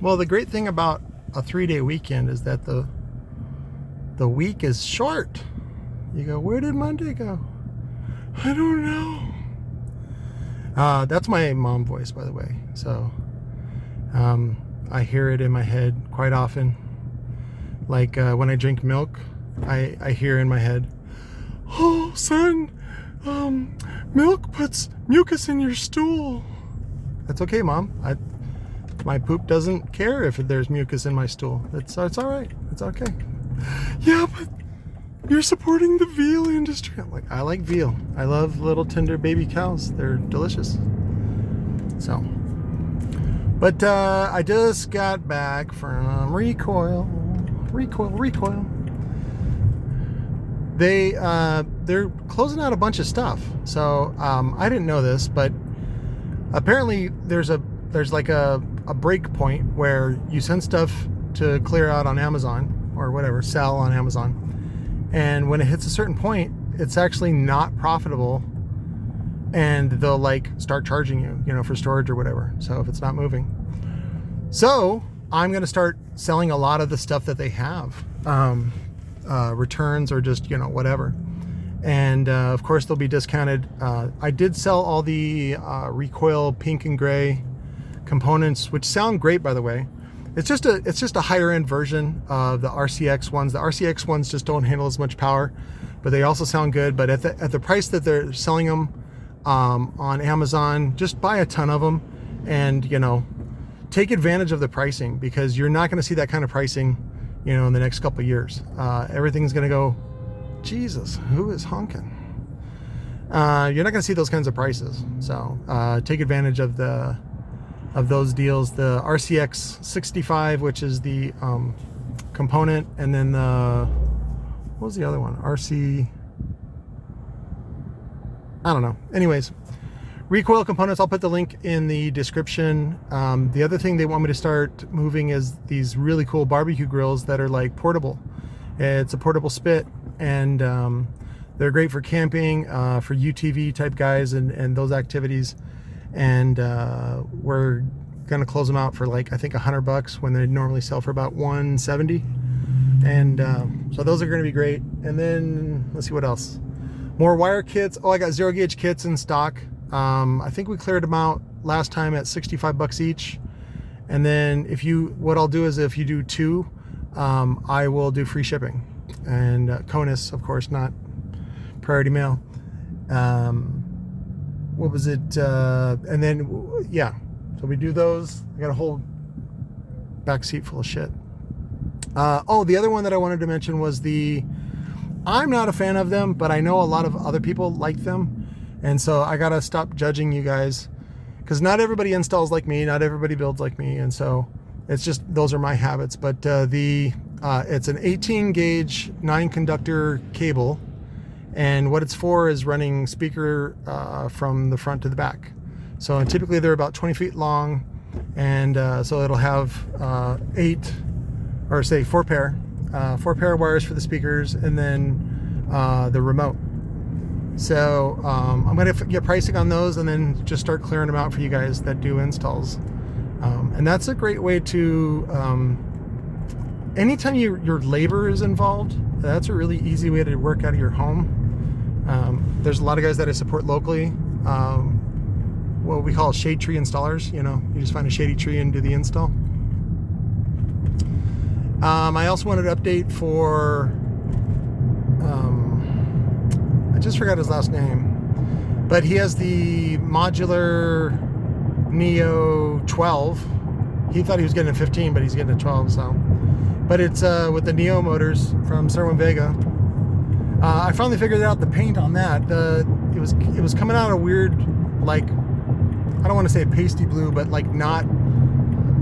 Well, the great thing about a 3-day weekend is that the week is short. You go, where did Monday go? I don't know. That's my mom voice, by the way. So I hear it in my head quite often. Like when I drink milk, I hear in my head, oh, son, milk puts mucus in your stool. That's okay, Mom. My poop doesn't care if there's mucus in my stool. It's all right. It's okay. Yeah, but you're supporting the veal industry. I'm like, I like veal. I love little tender baby cows. They're delicious. So, but I just got back from Recoil. They're closing out a bunch of stuff. So I didn't know this, but apparently there's like a break point where you send stuff to clear out on Amazon or whatever, sell on Amazon. And when it hits a certain point, it's actually not profitable, and they'll like start charging you, for storage or whatever. So if it's not moving, so I'm going to start selling a lot of the stuff that they have, returns or just, whatever. And of course they'll be discounted. I did sell all the Recoil pink and gray components, which sound great, by the way. It's just a higher end version of the RCX ones. The RCX ones just don't handle as much power, but they also sound good. But at the price that they're selling them on Amazon, just buy a ton of them, and take advantage of the pricing, because you're not going to see that kind of pricing in the next couple of years. Everything's going to go, Jesus, who is honking? You're not going to see those kinds of prices. So take advantage of those deals. The RCX 65, which is the component, and then what was the other one? I don't know. Anyways, Recoil components, I'll put the link in the description. The other thing they want me to start moving is these really cool barbecue grills that are like portable. It's a portable spit, and they're great for camping, for UTV type guys and those activities. And we're gonna close them out for like, I think $100 when they normally sell for about $170. And so those are gonna be great. And then let's see what else. More wire kits. Oh, I got 0 gauge kits in stock. I think we cleared them out last time at $65 each. And then what I'll do is if you do 2, I will do free shipping. And CONUS, of course, not priority mail. What was it? And then, yeah, so we do those. I got a whole back seat full of shit. The other one that I wanted to mention was I'm not a fan of them, but I know a lot of other people like them. And so I got to stop judging you guys, because not everybody installs like me. Not everybody builds like me. And so it's just, those are my habits. But it's an 18 gauge 9 conductor cable. And what it's for is running speaker from the front to the back. So typically they're about 20 feet long, and so it'll have 4 pair of wires for the speakers, and then the remote. So I'm going to get pricing on those, and then just start clearing them out for you guys that do installs. And that's a great way to, anytime your labor is involved, that's a really easy way to work out of your home. There's a lot of guys that I support locally, what we call shade tree installers. You just find a shady tree and do the install. I also wanted to update for, I just forgot his last name, but he has the modular Neo 12. He thought he was getting a 15, but he's getting a 12. So, but it's with the Neo motors from Serwin Vega. I finally figured out the paint on that. It was coming out a weird, like, I don't want to say pasty blue, but like not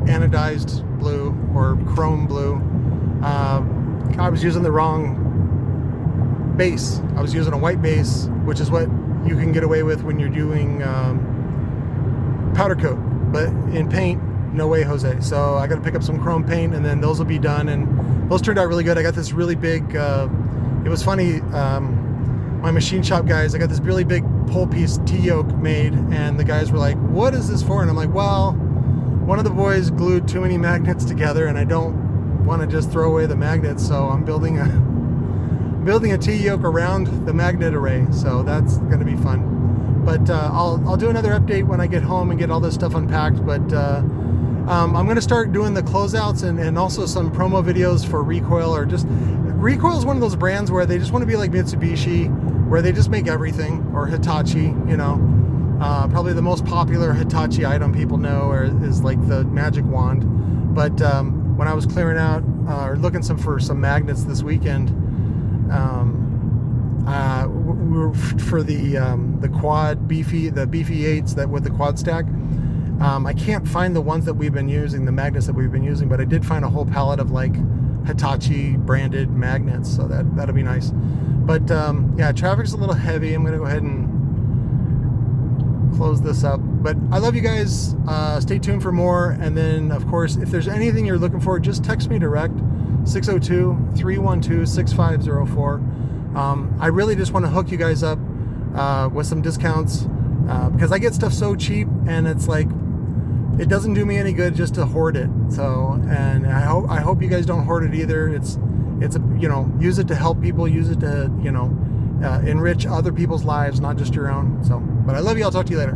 anodized blue or chrome blue. I was using the wrong base. I was using a white base, which is what you can get away with when you're doing powder coat. But in paint, no way, Jose. So I got to pick up some chrome paint, and then those will be done. And those turned out really good. I got this really big, it was funny, my machine shop guys, I got this really big pole piece T-yoke made, and the guys were like, what is this for? And I'm like, well, one of the boys glued too many magnets together, and I don't want to just throw away the magnets, so I'm building a T-yoke around the magnet array, so that's going to be fun. But I'll do another update when I get home and get all this stuff unpacked. But I'm going to start doing the closeouts and also some promo videos for Recoil. Or just, Recoil is one of those brands where they just want to be like Mitsubishi, where they just make everything, or Hitachi, you know. Probably the most popular Hitachi item people know is like the magic wand. But when I was clearing out or looking for some magnets this weekend, we were for the quad beefy 8s that with the quad stack. I can't find the ones that we've been using, the magnets that we've been using, but I did find a whole pallet of like Hitachi branded magnets, so that'll be nice. But yeah, traffic's a little heavy. I'm gonna go ahead and close this up. But I love you guys. Stay tuned for more. And then of course, if there's anything you're looking for, just text me direct, 602-312-6504. I really just want to hook you guys up with some discounts because I get stuff so cheap, and it's like it doesn't do me any good just to hoard it. So, and I hope you guys don't hoard it either. It's a, you know, use it to help people, use it to, you know, enrich other people's lives, not just your own. So, but I love you. I'll talk to you later.